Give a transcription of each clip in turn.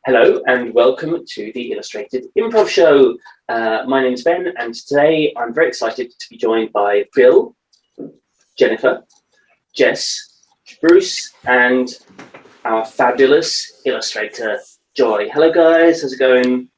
Hello and welcome to the Illustrated Improv Show. My name's Ben, and today I'm very excited to be joined by Bill, Jennifer, Jess, Bruce, and our fabulous illustrator, Joy. Hello guys, how's it going?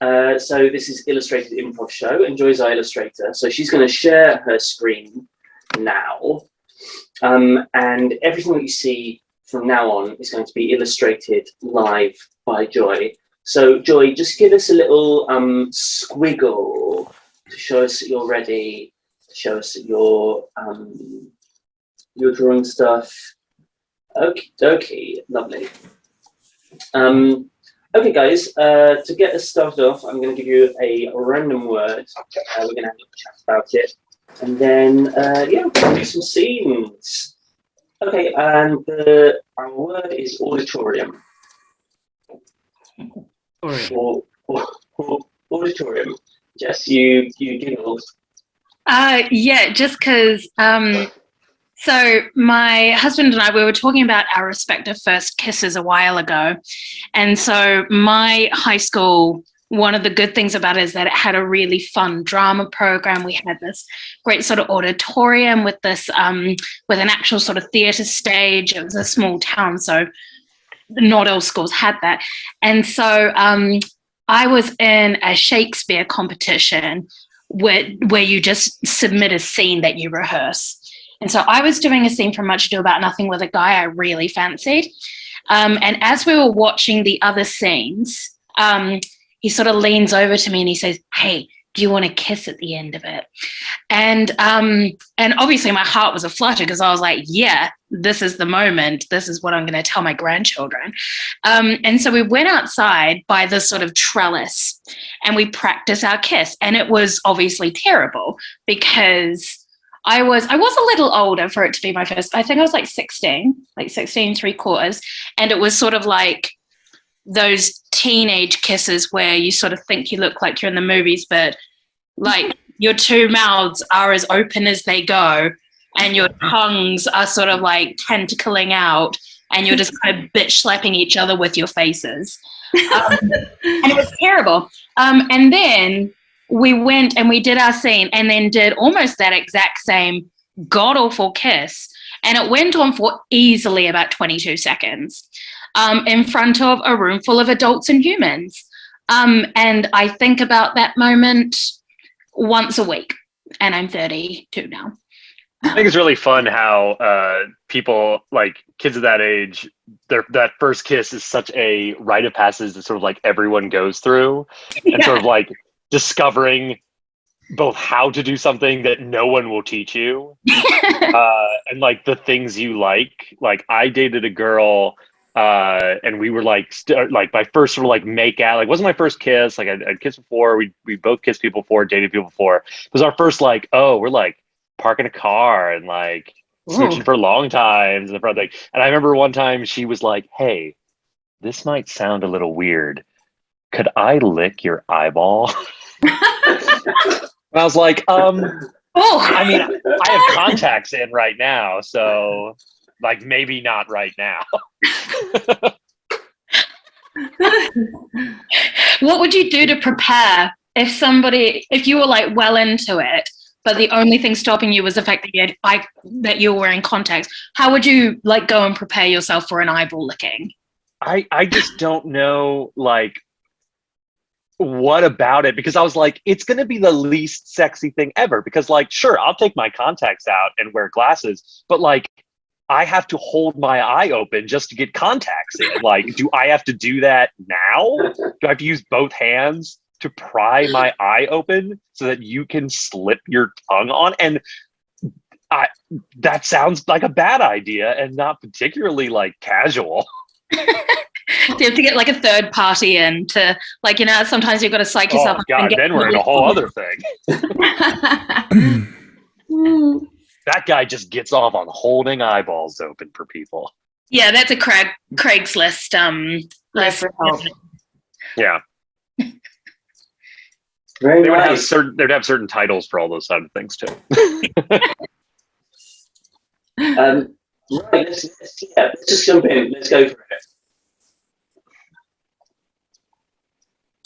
So this is Illustrated Improv Show, and Joy's our illustrator. So she's going to share her screen now, and everything that you see from now on is going to be illustrated live by Joy. So Joy, just give us a little squiggle to show us that you're ready, to show us that you're drawing stuff. Okay, lovely. Okay guys, to get us started off, I'm going to give you a random word. We're going to have a chat about it. And then, yeah, we're going to do some scenes. Okay, and our word is auditorium. Auditorium. Jess, you giggled. Yeah, just because. So my husband and I, we were talking about our respective first kisses a while ago, and so my high school. One of the good things about it is that it had a really fun drama program. We had this great sort of auditorium with this, with an actual sort of theatre stage. It was a small town, so not all schools had that. And so I was in a Shakespeare competition where you just submit a scene that you rehearse. And so I was doing a scene from Much Ado About Nothing with a guy I really fancied. And as we were watching the other scenes, he sort of leans over to me and he says, "Hey, do you want to kiss at the end of it?" And obviously my heart was aflutter because I was like, yeah, this is the moment. This is what I'm going to tell my grandchildren. And so we went outside by this sort of trellis and we practiced our kiss. And it was obviously terrible because I was a little older for it to be my first. I think I was like 16 3/4. And it was sort of like those teenage kisses where you sort of think you look like you're in the movies, but like your two mouths are as open as they go and your tongues are sort of like tentacling out and you're just kind of bitch slapping each other with your faces. And it was terrible. And then we went and we did our scene and then did almost that exact same god-awful kiss. And it went on for easily about 22 seconds. In front of a room full of adults and humans. And I think about that moment once a week, and I'm 32 now. I think it's really fun how people, like kids of that age, that first kiss is such a rite of passage that sort of like everyone goes through, and sort of like discovering both how to do something that no one will teach you, and like the things you like. Like I dated a girl. And we were like, like my first sort of like make out, like wasn't my first kiss. Like I'd kissed before. We both kissed people before, dated people before. It was our first like, oh, we're like parking a car and like smooching for long times. And I remember one time she was like, "Hey, this might sound a little weird. Could I lick your eyeball?" And I was like, I mean, I have contacts in right now, so. Like maybe not right now. What would you do to prepare if you were like well into it, but the only thing stopping you was the fact that you were wearing contacts? How would you like go and prepare yourself for an eyeball licking? I just don't know like what about it, because I was like, it's going to be the least sexy thing ever, because like, sure, I'll take my contacts out and wear glasses, but like, I have to hold my eye open just to get contacts in. Like, do I have to do that now? Do I have to use both hands to pry my eye open so that you can slip your tongue on? And that sounds like a bad idea and not particularly like casual. Do you have to get like a third party in to, like, you know, sometimes you've got to psych yourself up. Oh God, then we're in a whole other thing. That guy just gets off on holding eyeballs open for people. Yeah, that's a Craigslist list. Yeah. Very nice. They'd have certain titles for all those side of things too. Right, let's just jump in. Let's go for it.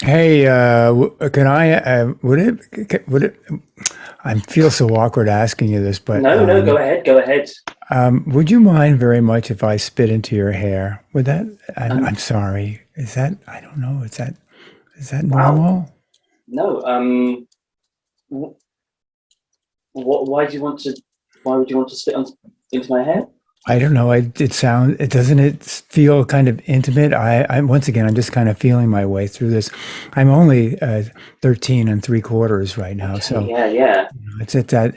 Hey, can I? Would it? I feel so awkward asking you this, but No, go ahead. Go ahead. would you mind very much if I spit into your hair? Would that? I'm Um, sorry. Is that? I don't know. Is that wow. normal? No. What? Why do you want to? Why would you want to spit into my hair? I don't know. It doesn't it feel kind of intimate? I'm once again, I'm just kind of feeling my way through this. I'm only 13 and three quarters right now, Okay. so Yeah. it's at that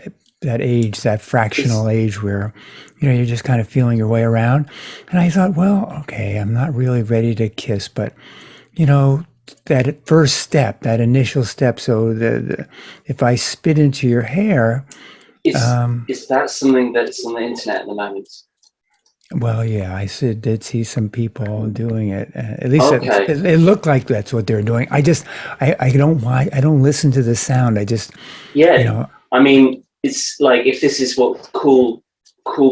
age, that fractional It's age where, you're just kind of feeling your way around. And I thought, well, okay, I'm not really ready to kiss, but you know, that first step, that initial step. So if I spit into your hair, is um, is that something that's on the internet at the moment? well, yeah, did see some people doing it. At least Okay. it looked like that's what they're doing. I don't why I don't listen to the sound. I just, you Yeah. know, I mean, it's like if this is what cool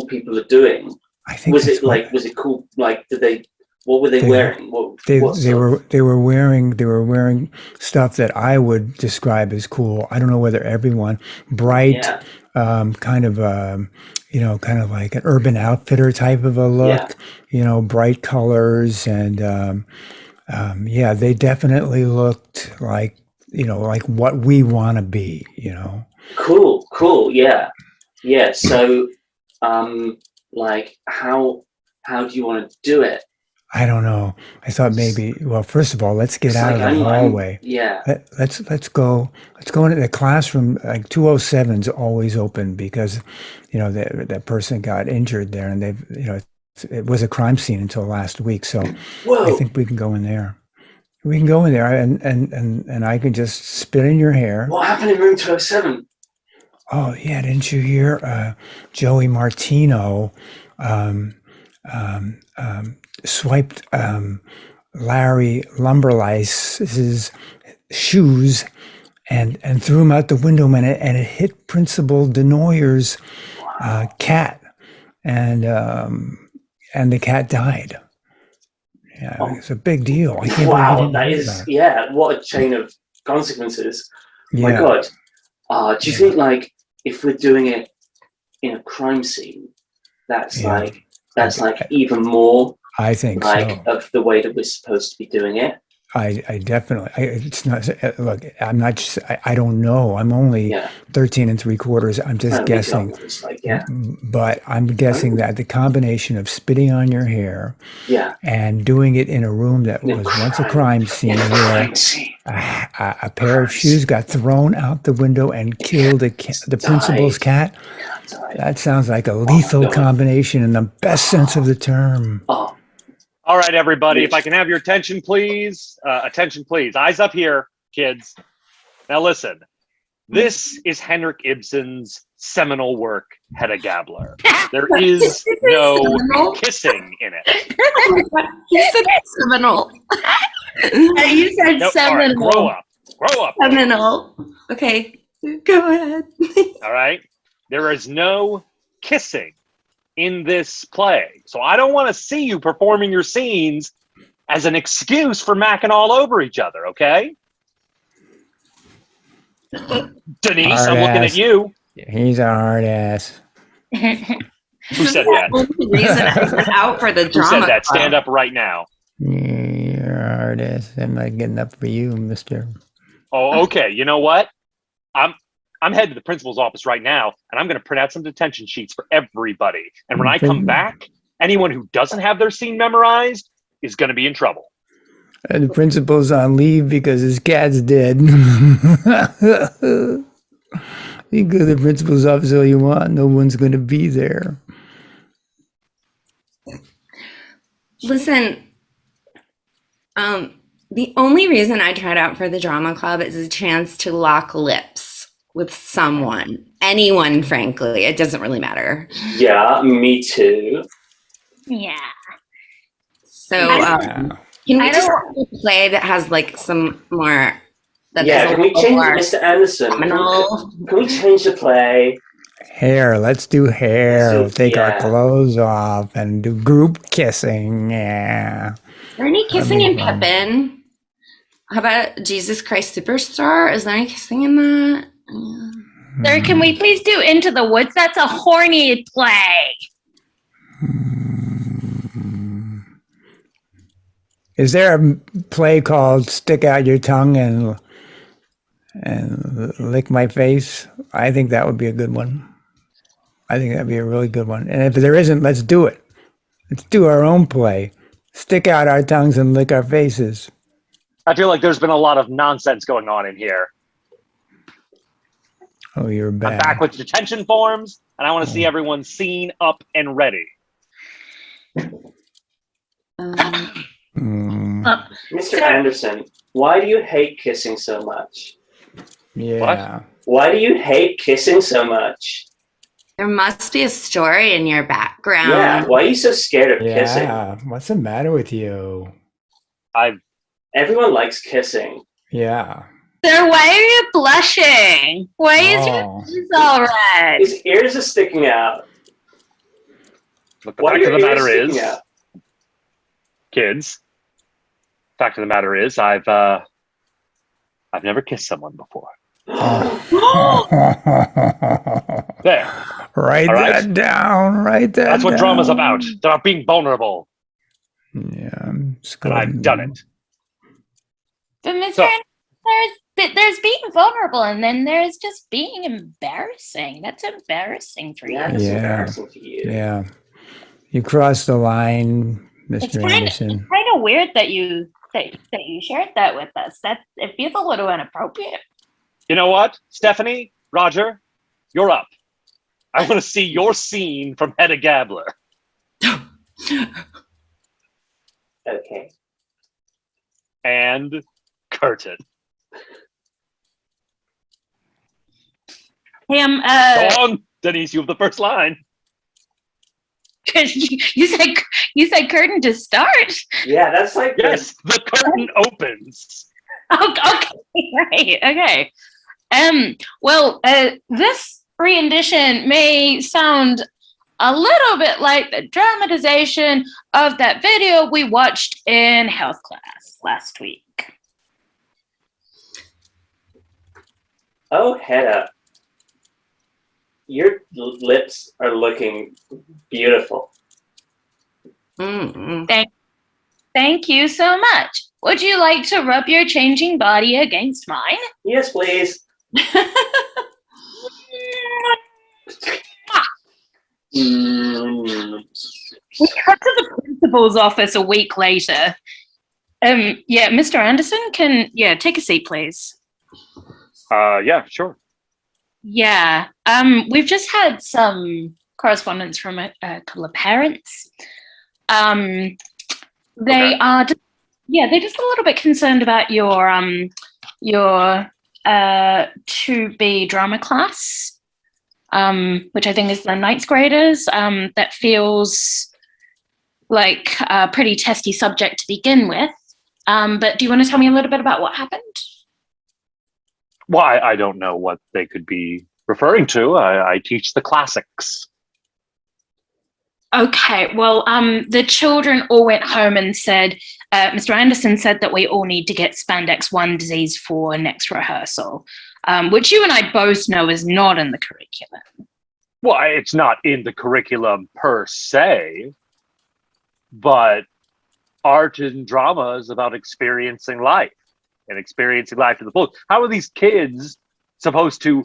people are doing. I think that's what Was it cool? Like, did they? What were they they wearing? What sort of? they were wearing stuff that I would describe as cool. I don't know whether everyone bright, Yeah. kind of kind of like an Urban Outfitter type of a Yeah. look. Bright colors and yeah, they definitely looked like like what we want to be. Cool. Yeah. Yeah. So, like, how do you want to do it? I don't know. I thought maybe. Well, first of all, let's get It's out like of the I'm hallway. yeah. Let's go into the classroom. Like 207's always open because, that person got injured there, and it was a crime scene until last week. So I Whoa. think we can go in there. We can go in there, and I can just spit in your hair. What happened in room 207? Oh yeah, didn't you hear? Joey Martino um, swiped Larry Lumberlice's shoes and threw him out the window, and it hit Principal Denoyer's Wow. cat, and the cat died. Yeah, Oh, it's a big deal. I can't believe you wow. didn't That hear is about it. yeah. What a chain of consequences. My Yeah, God. Do you yeah, think like if we're doing it in a crime scene, that's yeah. like I, that's like even more I think like so. of the way that we're supposed to be doing it? I definitely, it's not, look, I'm not just, I don't know. I'm only Yeah. 13 and three quarters. I'm just No, me too. guessing, It's like yeah. but I'm guessing Oh, that the combination of spitting on your hair yeah. and doing it in a room that In a was once a crime crime in a scene where crime scene. a pair of Crime shoes scene. got thrown out the window and The killed cat the principal's died. cat. Cat died. That sounds like a Oh my lethal God. combination in the best sense of Oh, the term. oh, All right, everybody, if I Rich. can have your attention, please. Attention, please. Eyes up here, kids. Now, listen. This is Henrik Ibsen's seminal work, Hedda Gabler. There is no Seminal? kissing in it. He said seminal. You said No, all right, grow seminal. up. Grow up. Seminal. Okay, go ahead. All right? There is no kissing in this play. So I don't want to see you performing your scenes as an excuse for macking all over each other, okay? Denise, Hard I'm looking at ass. you. He's a hard ass. Who This said is the that? only reason I went out for the Who drama said that? club. Stand up right now. You're a hard ass. I'm not getting up for you, mister. Oh, okay. You know what? I'm headed to the principal's office right now, and I'm going to print out some detention sheets for everybody. And when I come back, anyone who doesn't have their scene memorized is going to be in trouble. The principal's on leave because his cat's dead. You go to the principal's office all you want. No one's going to be there. Listen, the only reason I tried out for the drama club is a chance to lock lips with someone, anyone, frankly. It doesn't really matter. Yeah, me too. Yeah. So, Wow. can we I just don't- have a play that has like some more? That Yeah, is a can we little change more it, Mr. Anderson? seminal? Can we change the play? Hair. Let's do hair. So, We'll take our yeah. clothes off and do group kissing. Yeah. Is there any That'd kissing be in fun. Pippin? How about Jesus Christ Superstar? Is there any kissing in that? Sir, can we please do Into the Woods? That's a horny play. Is there a play called Stick Out Your Tongue and Lick My Face? I think that would be a good one. I think that'd be a really good one. And if there isn't, let's do it. Let's do our own play. Stick out our tongues and lick our faces. I feel like there's been a lot of nonsense going on in here. Oh, you're bad. I'm back with detention forms, and I want to see everyone seen, up, and ready. Mr. Anderson, why do you hate kissing so much? Yeah. What? Why do you hate kissing so much? There must be a story in your background. Yeah, why are you so scared of kissing? Yeah. What's the matter with you? Everyone likes kissing. Yeah. Sir, why are you blushing? Why is your face all red? His ears are sticking out. But the Why are fact of your the ears matter sticking is, out? kids, fact of the matter is, I've never kissed someone before. There. Write All right? that down. Write that That's what down. drama's about. About being vulnerable. Yeah. And I've done it. But Mr. So- there's being vulnerable, and then there's just being embarrassing. That's embarrassing for you. Yeah, that's Yeah. embarrassing for you. Yeah. You crossed the line, It's Mr. kind Anderson. of weird that you shared that with us. That it feels a little inappropriate. You know what, Stephanie, Roger, you're up. I want to see your scene from Hedda Gabler. Okay. And curtain. Hey, Go on, Denise, you have the first line. you said curtain to start. Yeah, that's like Yes, the curtain opens. Okay, right. Okay. Well, this rendition may sound a little bit like the dramatization of that video we watched in health class last week. Oh, Hedda, your lips are looking beautiful. Thank you so much. Would you like to rub your changing body against mine? Yes, please. We cut to the principal's office a week later. Yeah, Mr. Anderson, take a seat, please. Yeah, sure. Yeah, we've just had some correspondence from a couple of parents. They Okay. are, they're just a little bit concerned about your 2B drama class, which I think is the ninth graders. That feels like a pretty testy subject to begin with. But do you want to tell me a little bit about what happened? Well, I don't know what they could be referring to. I teach the classics. Okay, well, the children all went home and said, Mr. Anderson said that we all need to get spandex onesies for next rehearsal, which you and I both know is not in the curriculum. Well, it's not in the curriculum per se, but art and drama is about experiencing life and experiencing life to the fullest. How are these kids supposed to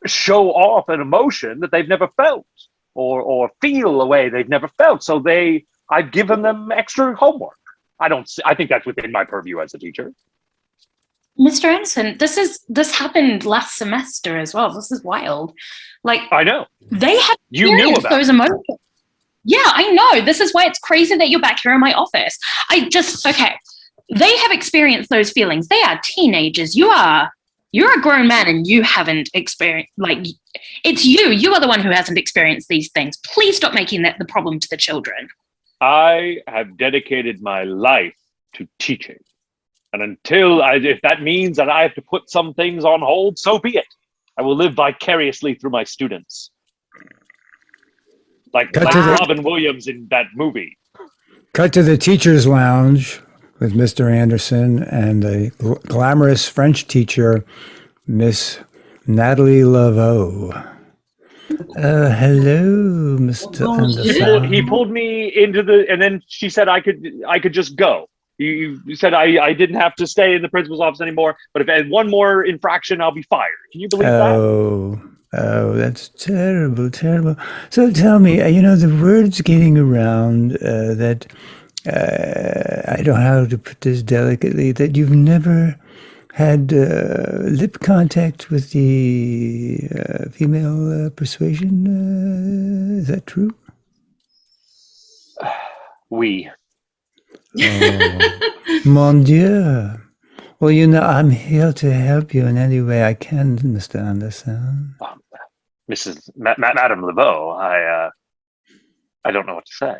show off an emotion that they've never felt or feel a way they've never felt? So I've given them extra homework. I think that's within my purview as a teacher. Mr. Anderson, this happened last semester as well. This is wild. Like, I know. they have You knew experienced about those emotions. Yeah, I know. This is why it's crazy that you're back here in my office. They have experienced those feelings. They are teenagers. You're a grown man and you haven't experienced, it's you. You are the one who hasn't experienced these things. Please stop making that the problem to the children. I have dedicated my life to teaching. And if that means that I have to put some things on hold, so be it. I will live vicariously through my students. Like Robin Williams in that movie. Cut to the teacher's lounge. with Mr. Anderson and the glamorous French teacher, Miss Natalie Laveau. Hello, Mr. Anderson. He pulled me into and then she said I could just go. You said I didn't have to stay in the principal's office anymore, but if I had one more infraction, I'll be fired. Can you believe that? Oh, that's terrible, terrible. So tell me, the word's getting around that, I don't know how to put this delicately, that you've never had lip contact with the female persuasion. Is that true? Oui. Oh, mon Dieu. Well, I'm here to help you in any way I can, Mr. Anderson. Madame Laveau, I don't know what to say.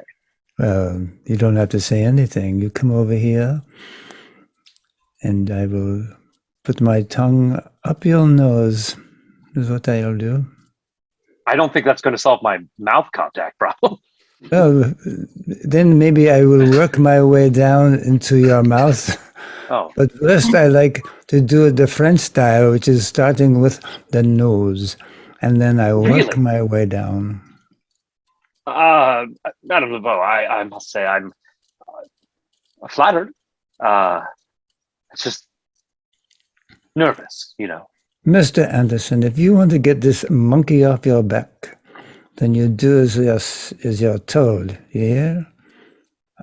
Well, you don't have to say anything. You come over here, and I will put my tongue up your nose, is what I'll do. I don't think that's going to solve my mouth contact problem. Well, then maybe I will work my way down into your mouth. Oh. But first I like to do it the French style, which is starting with the nose, and then I work my way down. Madame Laveau, I must say I'm flattered. It's just nervous, Mr. Anderson, if you want to get this monkey off your back, then you do as you're told, you hear?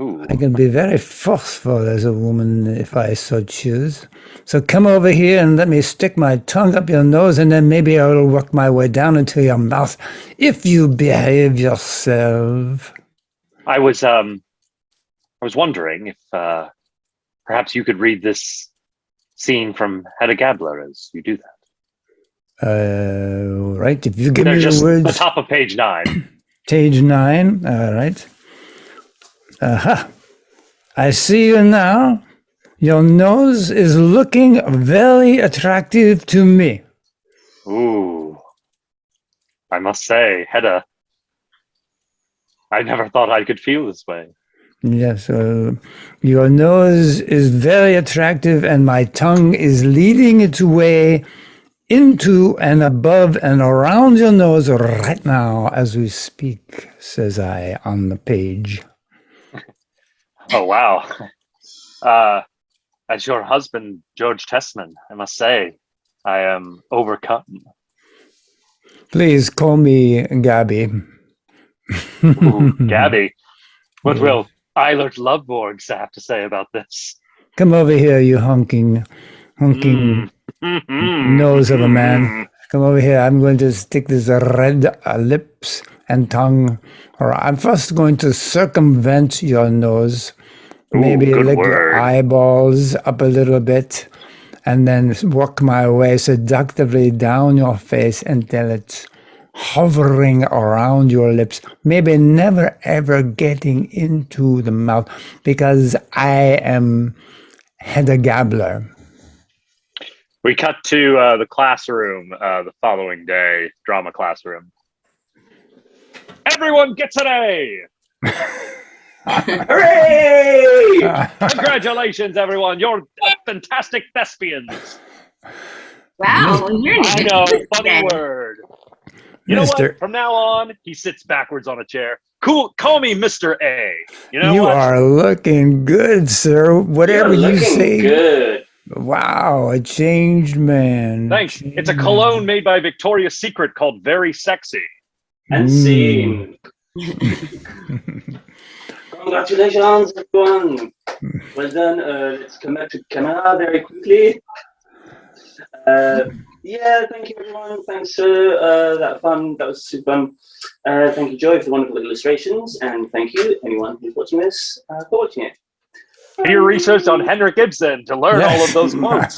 Ooh. I can be very forceful as a woman if I so choose. So come over here and let me stick my tongue up your nose, and then maybe I will work my way down into your mouth if you behave yourself. I was wondering if perhaps you could read this scene from Hedda Gabler as you do that. Right, if you give me the words. The top of page 9. Page 9, all right. Aha. I see you now. Your nose is looking very attractive to me. Ooh. I must say, Hedda, I never thought I could feel this way. Yes, your nose is very attractive, and my tongue is leading its way into and above and around your nose right now as we speak, says I on the page. Oh, wow. As your husband, George Testman, I must say, I am overcome. Please call me Gabby. Ooh, Gabby. What will Eilert Loveborgs have to say about this? Come over here, you honking nose of a man. Come over here. I'm going to stick this red lips and tongue. Or I'm first going to circumvent your nose. Maybe lick your eyeballs up a little bit. And then work my way seductively down your face until it's hovering around your lips. Maybe never ever getting into the mouth, because I am Hedda Gabler. We cut to the classroom the following day, drama classroom. Everyone gets an A! Hooray! Congratulations, everyone! You're fantastic thespians! Wow, you're I know, funny word. You know what? From now on, he sits backwards on a chair. Cool, call me Mr. A. You know what? are looking good, sir. Whatever you say. Good. Wow, a changed man. Thanks. It's a cologne made by Victoria's Secret called Very Sexy. And scene. Congratulations, everyone. Well done. Let's come back to the camera very quickly. Yeah, thank you, everyone. Thanks for that fun. That was super fun. Thank you, Joy, for the wonderful illustrations. And thank you, anyone who's watching this, for watching it. Do your research on Henrik Ibsen to learn all of those quotes.